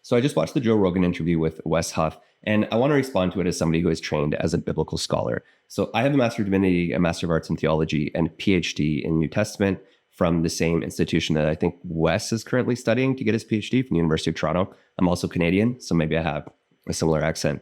So I just watched the Joe Rogan interview with Wes Huff, and I want to respond to it as somebody who is trained as a biblical scholar. So I have a Master of Divinity, a Master of Arts in Theology, and a PhD in New Testament from the same institution that I think Wes is currently studying to get his PhD from the University of Toronto. I'm also Canadian, so maybe I have a similar accent.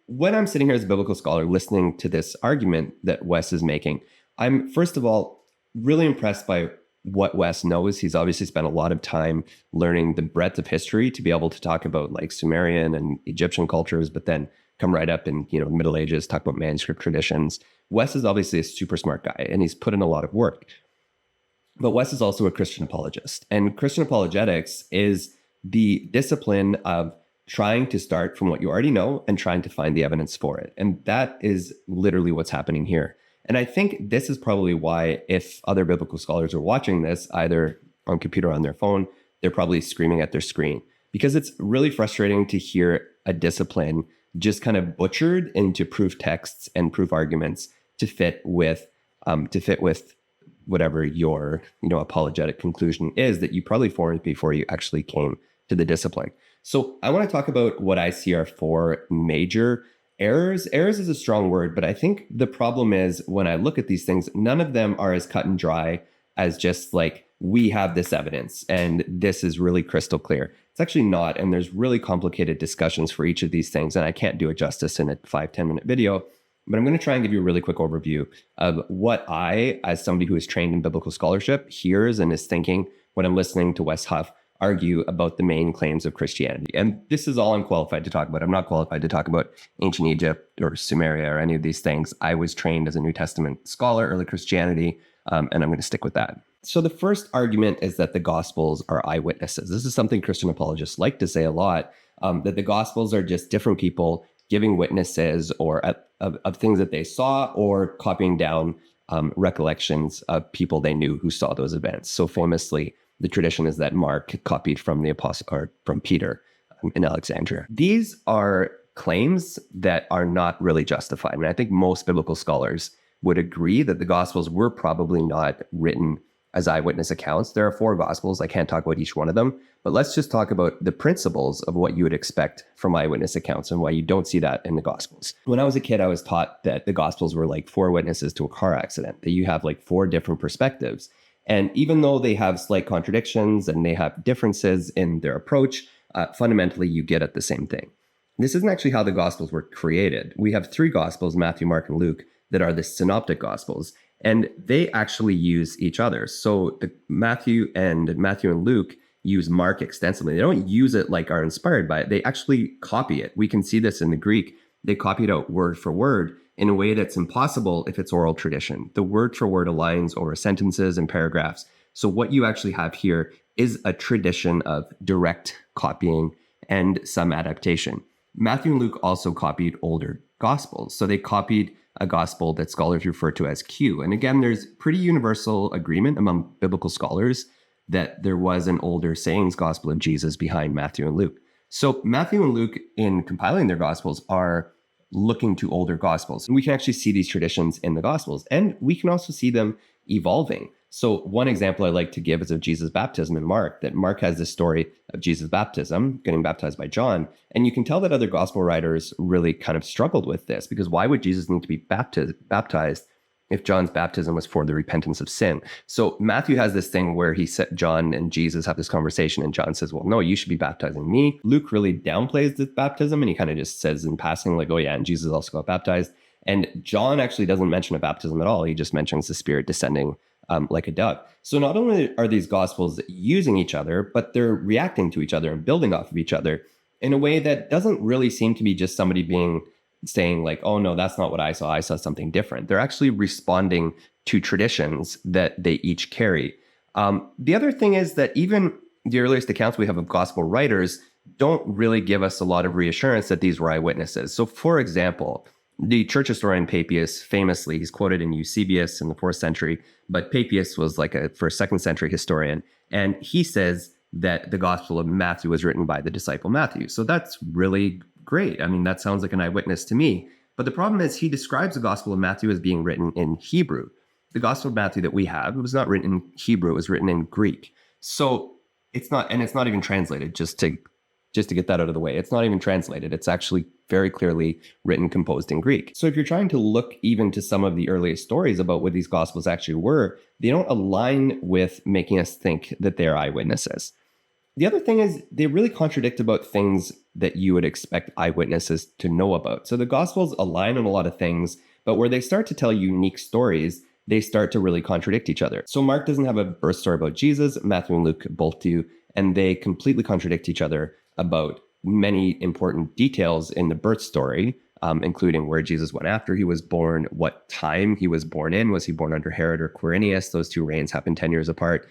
When I'm sitting here as a biblical scholar listening to this argument that Wes is making, I'm first of all really impressed by what Wes knows. He's obviously spent a lot of time learning the breadth of history to be able to talk about like Sumerian and Egyptian cultures, but then come right up in, Middle Ages, talk about manuscript traditions. Wes is obviously a super smart guy and he's put in a lot of work. But Wes is also a Christian apologist. And Christian apologetics is the discipline of trying to start from what you already know and trying to find the evidence for it. And that is literally what's happening here. And I think this is probably why, if other biblical scholars are watching this, either on computer or on their phone, they're probably screaming at their screen, because it's really frustrating to hear a discipline just kind of butchered into proof texts and proof arguments to fit with whatever your apologetic conclusion is that you probably formed before you actually came to the discipline. So I want to talk about what I see are four major errors. Errors is a strong word, but I think the problem is when I look at these things, none of them are as cut and dry as just like, we have this evidence and this is really crystal clear. It's actually not. And there's really complicated discussions for each of these things. And I can't do it justice in a 5-10 minute video, but I'm going to try and give you a really quick overview of what I, as somebody who is trained in biblical scholarship, hears and is thinking when I'm listening to Wes Huff argue about the main claims of Christianity. And this is all I'm qualified to talk about. I'm not qualified to talk about ancient Egypt or Sumeria or any of these things. I was trained as a New Testament scholar, early Christianity, and I'm going to stick with that. So the first argument is that the Gospels are eyewitnesses. This is something Christian apologists like to say a lot, that the Gospels are just different people giving witnesses or of things that they saw, or copying down recollections of people they knew who saw those events. So famously, the tradition is that Mark copied from the apostle or from Peter in Alexandria. These are claims that are not really justified. And I think most biblical scholars would agree that the Gospels were probably not written as eyewitness accounts. There are 4 Gospels. I can't talk about each one of them, but let's just talk about the principles of what you would expect from eyewitness accounts and why you don't see that in the Gospels. When I was a kid, I was taught that the Gospels were like 4 witnesses to a car accident, that you have like 4 different perspectives. And even though they have slight contradictions and they have differences in their approach, fundamentally you get at the same thing. This isn't actually how the Gospels were created. We have 3 Gospels, Matthew, Mark, and Luke, that are the synoptic Gospels, and they actually use each other. So the Matthew and Luke use Mark extensively. They don't use it like are inspired by it. They actually copy it. We can see this in the Greek. They copied out word for word in a way that's impossible if it's oral tradition. The word for word aligns over sentences and paragraphs. So what you actually have here is a tradition of direct copying and some adaptation. Matthew and Luke also copied older Gospels. So they copied a gospel that scholars refer to as Q. And again, there's pretty universal agreement among biblical scholars that there was an older sayings gospel of Jesus behind Matthew and Luke. So Matthew and Luke, in compiling their gospels, are looking to older gospels. And we can actually see these traditions in the gospels, and we can also see them evolving. So one example I like to give is of Jesus' baptism in Mark, that Mark has this story of Jesus' baptism, getting baptized by John. And you can tell that other gospel writers really kind of struggled with this, because why would Jesus need to be baptized if John's baptism was for the repentance of sin? So Matthew has this thing where John and Jesus have this conversation, and John says, well, no, you should be baptizing me. Luke really downplays this baptism, and he kind of just says in passing, like, oh yeah, and Jesus also got baptized. And John actually doesn't mention a baptism at all. He just mentions the Spirit descending like a dove. So not only are these gospels using each other, but they're reacting to each other and building off of each other in a way that doesn't really seem to be just somebody saying like, oh no, that's not what I saw something different. They're actually responding to traditions that they each carry. The other thing is that even the earliest accounts we have of gospel writers don't really give us a lot of reassurance that these were eyewitnesses. So for example, the church historian Papias, famously, he's quoted in Eusebius in the 4th century, but Papias was like a first, 2nd century historian. And he says that the Gospel of Matthew was written by the disciple Matthew. So that's really great. I mean, that sounds like an eyewitness to me. But the problem is he describes the Gospel of Matthew as being written in Hebrew. The Gospel of Matthew that we have, it was not written in Hebrew, it was written in Greek. So it's not even translated, just to just to get that out of the way. It's not even translated. It's actually very clearly written, composed in Greek. So if you're trying to look even to some of the earliest stories about what these gospels actually were, they don't align with making us think that they're eyewitnesses. The other thing is they really contradict about things that you would expect eyewitnesses to know about. So the gospels align on a lot of things, but where they start to tell unique stories, they start to really contradict each other. So Mark doesn't have a birth story about Jesus, Matthew and Luke both do, and they completely contradict each other about many important details in the birth story, including where Jesus went after he was born, what time he was born in. Was he born under Herod or Quirinius? Those two reigns happened 10 years apart.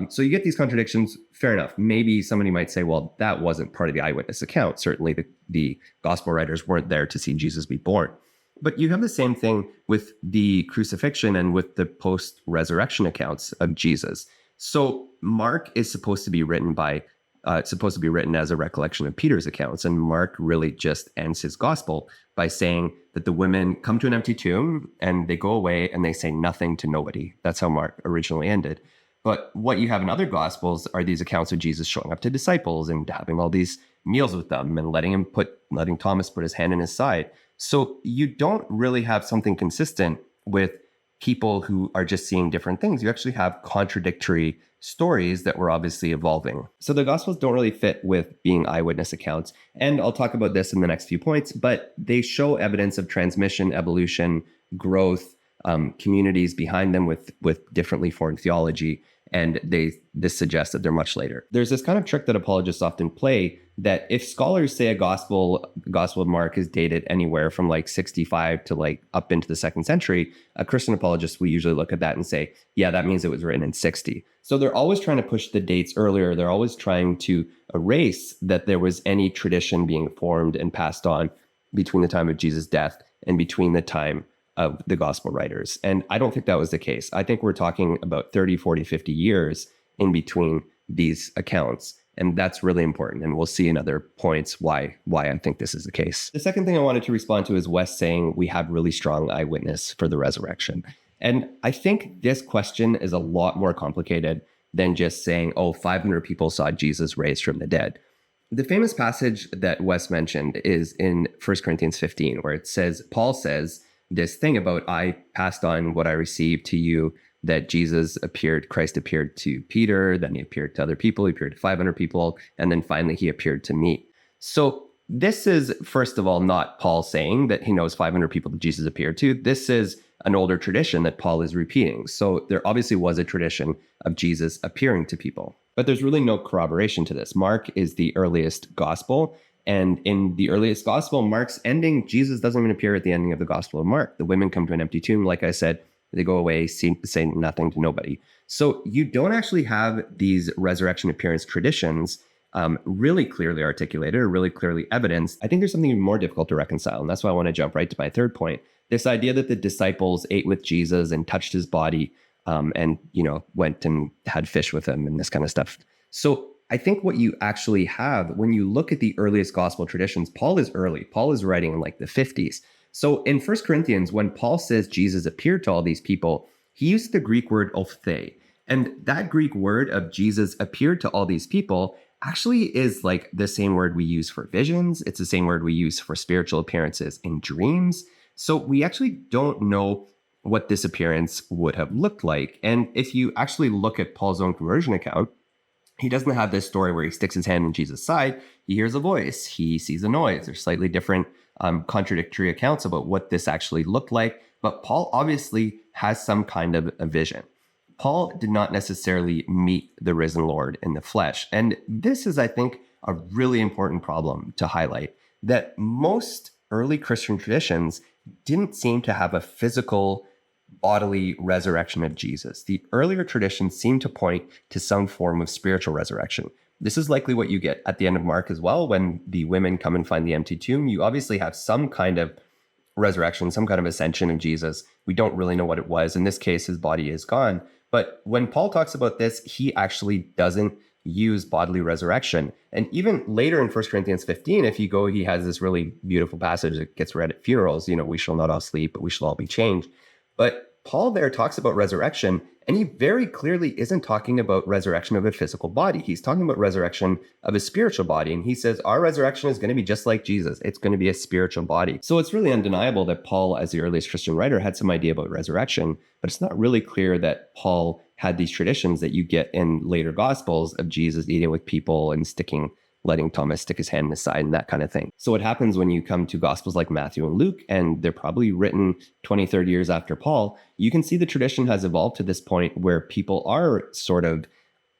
So you get these contradictions. Fair enough. Maybe somebody might say, well, that wasn't part of the eyewitness account. Certainly the gospel writers weren't there to see Jesus be born. But you have the same thing with the crucifixion and with the post-resurrection accounts of Jesus. So Mark is supposed to be written as a recollection of Peter's accounts. And Mark really just ends his gospel by saying that the women come to an empty tomb and they go away and they say nothing to nobody. That's how Mark originally ended. But what you have in other gospels are these accounts of Jesus showing up to disciples and having all these meals with them and letting Thomas put his hand in his side. So you don't really have something consistent with people who are just seeing different things. You actually have contradictory stories that were obviously evolving. So the Gospels don't really fit with being eyewitness accounts. And I'll talk about this in the next few points, but they show evidence of transmission, evolution, growth, communities behind them with differently formed theology. And this suggests that they're much later. There's this kind of trick that apologists often play that if scholars say the Gospel of Mark is dated anywhere from like 65 to like up into the 2nd century, a Christian apologist will usually look at that and say, yeah, that means it was written in 60. So they're always trying to push the dates earlier. They're always trying to erase that there was any tradition being formed and passed on between the time of Jesus' death and between the time of the gospel writers. And I don't think that was the case. I think we're talking about 30, 40, 50 years in between these accounts. And that's really important. And we'll see in other points why I think this is the case. The second thing I wanted to respond to is Wes saying we have really strong eyewitness for the resurrection. And I think this question is a lot more complicated than just saying, 500 people saw Jesus raised from the dead. The famous passage that Wes mentioned is in 1 Corinthians 15, where Paul says this thing about, I passed on what I received to you, that Christ appeared to Peter, then he appeared to other people, he appeared to 500 people, and then finally he appeared to me. So this is, first of all, not Paul saying that he knows 500 people that Jesus appeared to. This is an older tradition that Paul is repeating. So there obviously was a tradition of Jesus appearing to people, but there's really no corroboration to this. Mark is the earliest gospel. And in the earliest gospel, Mark's ending, Jesus doesn't even appear at the ending of the Gospel of Mark. The women come to an empty tomb. Like I said, they go away, say nothing to nobody. So you don't actually have these resurrection appearance traditions really clearly articulated or really clearly evidenced. I think there's something even more difficult to reconcile. And that's why I want to jump right to my third point. This idea that the disciples ate with Jesus and touched his body and, went and had fish with him and this kind of stuff. So I think what you actually have when you look at the earliest gospel traditions, Paul is early. Paul is writing in like the 50s. So in 1 Corinthians, when Paul says Jesus appeared to all these people, he used the Greek word ophthe. And that Greek word of Jesus appeared to all these people actually is like the same word we use for visions. It's the same word we use for spiritual appearances in dreams. So we actually don't know what this appearance would have looked like. And if you actually look at Paul's own conversion account, he doesn't have this story where he sticks his hand in Jesus' side. He hears a voice. He sees a noise. There's slightly different contradictory accounts about what this actually looked like. But Paul obviously has some kind of a vision. Paul did not necessarily meet the risen Lord in the flesh. And this is, I think, a really important problem to highlight, that most early Christian traditions didn't seem to have a physical bodily resurrection of Jesus. The earlier traditions seem to point to some form of spiritual resurrection. This is likely what you get at the end of Mark as well. When the women come and find the empty tomb, you obviously have some kind of resurrection, some kind of ascension of Jesus. We don't really know what it was. In this case, his body is gone. But when Paul talks about this, he actually doesn't use bodily resurrection. And even later in 1 Corinthians 15, if you go, he has this really beautiful passage that gets read at funerals, we shall not all sleep, but we shall all be changed. But Paul there talks about resurrection, And he very clearly isn't talking about resurrection of a physical body. He's talking about resurrection of a spiritual body. And he says our resurrection is going to be just like Jesus. It's going to be a spiritual body. So it's really undeniable that Paul, as the earliest Christian writer, had some idea about resurrection, but it's not really clear that Paul had these traditions that you get in later gospels of Jesus eating with people and letting Thomas stick his hand in his side and that kind of thing. So what happens when you come to gospels like Matthew and Luke, and they're probably written 20, 30 years after Paul, you can see the tradition has evolved to this point where people are sort of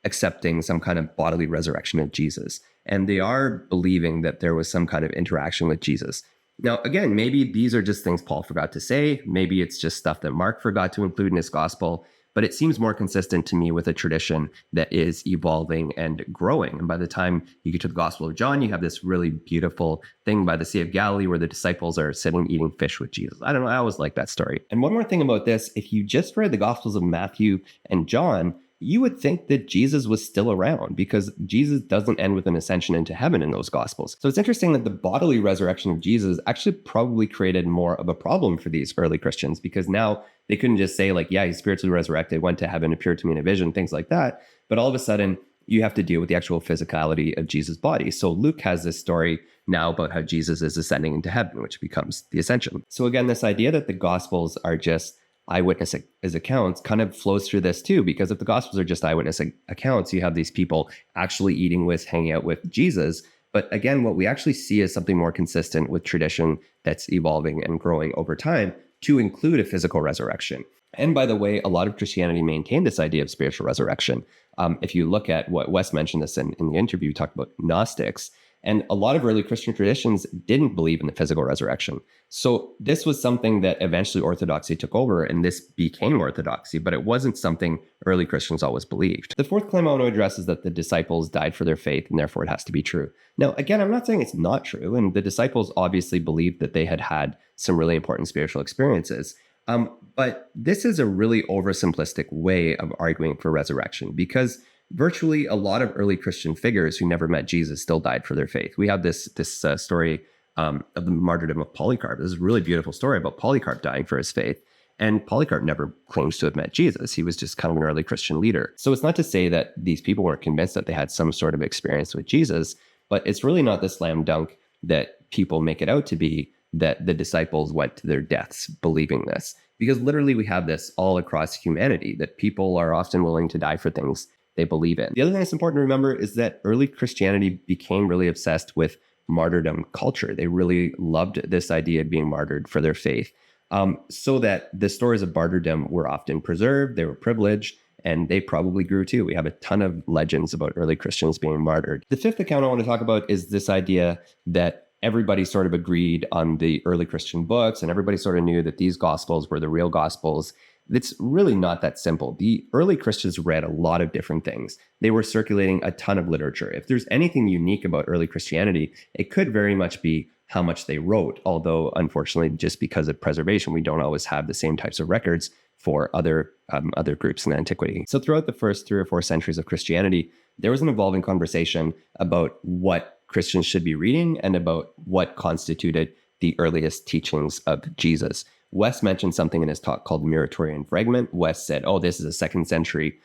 accepting some kind of bodily resurrection of Jesus. And they are believing that there was some kind of interaction with Jesus. Now, again, maybe these are just things Paul forgot to say. Maybe it's just stuff that Mark forgot to include in his gospel. But it seems more consistent to me with a tradition that is evolving and growing. And by the time you get to the Gospel of John, you have this really beautiful thing by the Sea of Galilee where the disciples are sitting eating fish with Jesus. I don't know, I always like that story. And one more thing about this, if you just read the Gospels of Matthew and John, you would think that Jesus was still around because Jesus doesn't end with an ascension into heaven in those gospels. So it's interesting that the bodily resurrection of Jesus actually probably created more of a problem for these early Christians because now they couldn't just say like, yeah, he's spiritually resurrected, went to heaven, appeared to me in a vision, things like that. But all of a sudden, you have to deal with the actual physicality of Jesus' body. So Luke has this story now about how Jesus is ascending into heaven, which becomes the ascension. So again, this idea that the gospels are just eyewitness accounts kind of flows through this too, because if the gospels are just eyewitness accounts, you have these people actually eating with, hanging out with Jesus. But again, what we actually see is something more consistent with tradition that's evolving and growing over time to include a physical resurrection. And by the way, a lot of Christianity maintained this idea of spiritual resurrection. If you look at what Wes mentioned this in the interview, we talked about Gnostics, and a lot of early Christian traditions didn't believe in the physical resurrection. So this was something that eventually Orthodoxy took over, and this became Orthodoxy, but it wasn't something early Christians always believed. The fourth claim I want to address is that the disciples died for their faith, and therefore it has to be true. Now, again, I'm not saying it's not true, and the disciples obviously believed that they had had some really important spiritual experiences. But this is a really oversimplistic way of arguing for resurrection because virtually a lot of early Christian figures who never met Jesus still died for their faith. We have this story of the martyrdom of Polycarp. This is a really beautiful story about Polycarp dying for his faith. And Polycarp never claims to have met Jesus. He was just kind of an early Christian leader. So it's not to say that these people weren't convinced that they had some sort of experience with Jesus, but it's really not the slam dunk that people make it out to be that the disciples went to their deaths believing this. Because literally we have this all across humanity, that people are often willing to die for things they believe in. The other thing that's important to remember is that early Christianity became really obsessed with martyrdom culture. They really loved this idea of being martyred for their faith, so that the stories of martyrdom were often preserved, they were privileged, and they probably grew too. We have a ton of legends about early Christians being martyred. The fifth account I want to talk about is this idea that everybody sort of agreed on the early Christian books, and everybody sort of knew that these gospels were the real gospels. It's really not that simple. The early Christians read a lot of different things. They were circulating a ton of literature. If there's anything unique about early Christianity, it could very much be how much they wrote. Although, unfortunately, just because of preservation, we don't always have the same types of records for other groups in antiquity. So throughout the first 3 or 4 centuries of Christianity, there was an evolving conversation about what Christians should be reading and about what constituted the earliest teachings of Jesus. Wes mentioned something in his talk called the Muratorian Fragment. Wes said, this is a 2nd century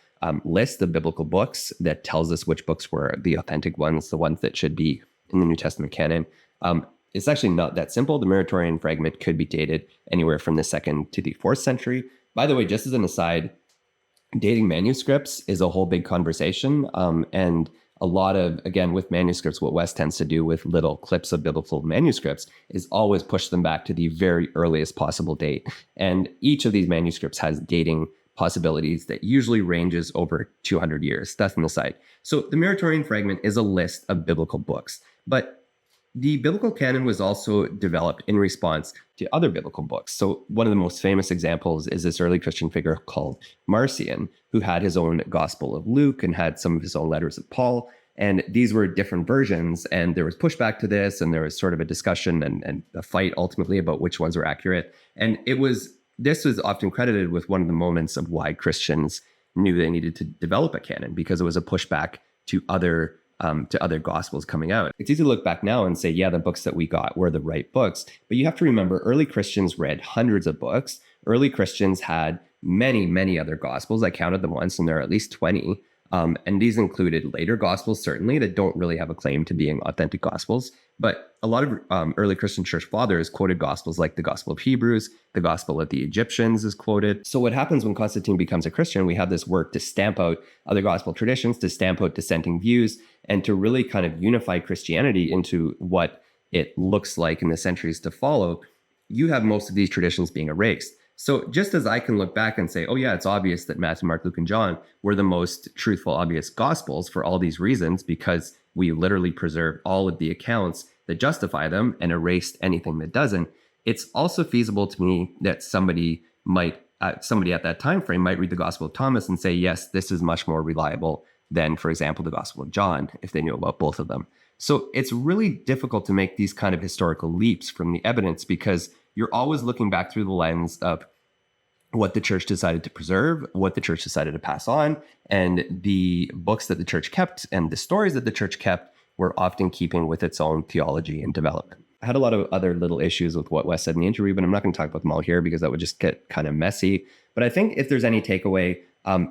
list of biblical books that tells us which books were the authentic ones, the ones that should be in the New Testament canon. It's actually not that simple. The Muratorian Fragment could be dated anywhere from the 2nd to the 4th century. By the way, just as an aside, dating manuscripts is a whole big conversation. And a lot of, again, with manuscripts, what Wes tends to do with little clips of biblical manuscripts is always push them back to the very earliest possible date. And each of these manuscripts has dating possibilities that usually ranges over 200 years. That's an aside. So the Muratorian Fragment is a list of biblical books, but the biblical canon was also developed in response to other biblical books. So one of the most famous examples is this early Christian figure called Marcion, who had his own Gospel of Luke and had some of his own letters of Paul. And these were different versions, and there was pushback to this, and there was sort of a discussion and a fight ultimately about which ones were accurate. And this was often credited with one of the moments of why Christians knew they needed to develop a canon, because it was a pushback to other gospels coming out. It's easy to look back now and say, yeah, the books that we got were the right books. But you have to remember, early Christians read hundreds of books. Early Christians had many other gospels. I counted them once, and there are at least 20. And these included later gospels, certainly, that don't really have a claim to being authentic gospels. But a lot of early Christian church fathers quoted gospels like the Gospel of Hebrews, the Gospel of the Egyptians is quoted. So what happens when Constantine becomes a Christian, we have this work to stamp out other gospel traditions, to stamp out dissenting views, and to really kind of unify Christianity into what it looks like in the centuries to follow. You have most of these traditions being erased. So just as I can look back and say, oh yeah, it's obvious that Matthew, Mark, Luke, and John were the most truthful, obvious gospels for all these reasons, because we literally preserved all of the accounts that justify them and erased anything that doesn't. It's also feasible to me that somebody at that time frame might read the Gospel of Thomas and say, yes, this is much more reliable than, for example, the Gospel of John, if they knew about both of them. So it's really difficult to make these kind of historical leaps from the evidence, because you're always looking back through the lens of what the church decided to preserve, what the church decided to pass on, and the books that the church kept and the stories that the church kept were often keeping with its own theology and development. I had a lot of other little issues with what Wes said in the interview, but I'm not going to talk about them all here because that would just get kind of messy. But I think if there's any takeaway,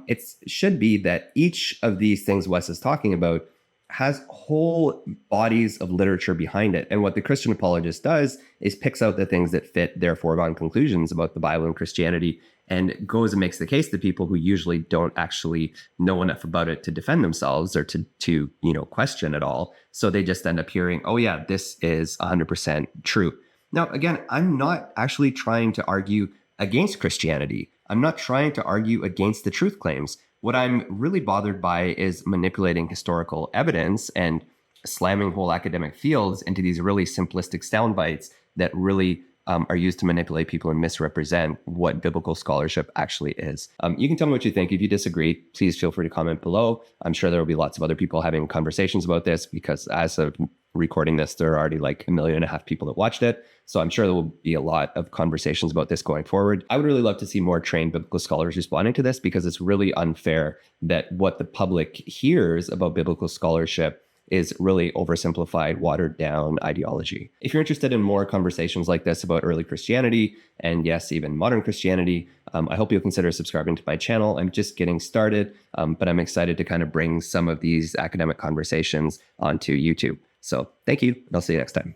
it should be that each of these things Wes is talking about has whole bodies of literature behind it. And what the Christian apologist does is picks out the things that fit their foregone conclusions about the Bible and Christianity, and goes and makes the case to people who usually don't actually know enough about it to defend themselves or to question at all. So they just end up hearing, oh yeah, this is 100% true. Now, again, I'm not actually trying to argue against Christianity. I'm not trying to argue against the truth claims. What I'm really bothered by is manipulating historical evidence and slamming whole academic fields into these really simplistic sound bites that really are used to manipulate people and misrepresent what biblical scholarship actually is. You can tell me what you think. If you disagree, please feel free to comment below. I'm sure there will be lots of other people having conversations about this, because as of recording this, there are already like 1.5 million people that watched it. So I'm sure there will be a lot of conversations about this going forward. I would really love to see more trained biblical scholars responding to this, because it's really unfair that what the public hears about biblical scholarship is really oversimplified, watered down ideology. If you're interested in more conversations like this about early Christianity, and yes, even modern Christianity, I hope you'll consider subscribing to my channel. I'm just getting started, but I'm excited to kind of bring some of these academic conversations onto YouTube. So thank you, and I'll see you next time.